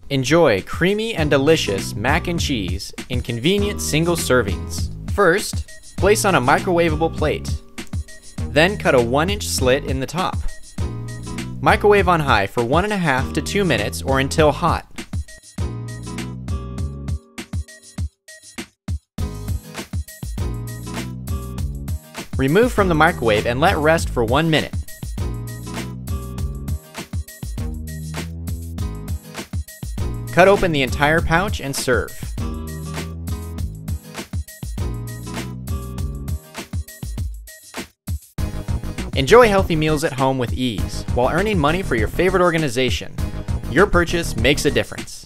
Enjoy creamy and delicious mac and cheese in convenient single servings. First, place on a microwavable plate. Then cut a 1-inch slit in the top. Microwave on high for 1.5 to 2 minutes or until hot. Remove from the microwave and let rest for 1 minute. Cut open the entire pouch and serve. Enjoy healthy meals at home with ease while earning money for your favorite organization. Your purchase makes a difference.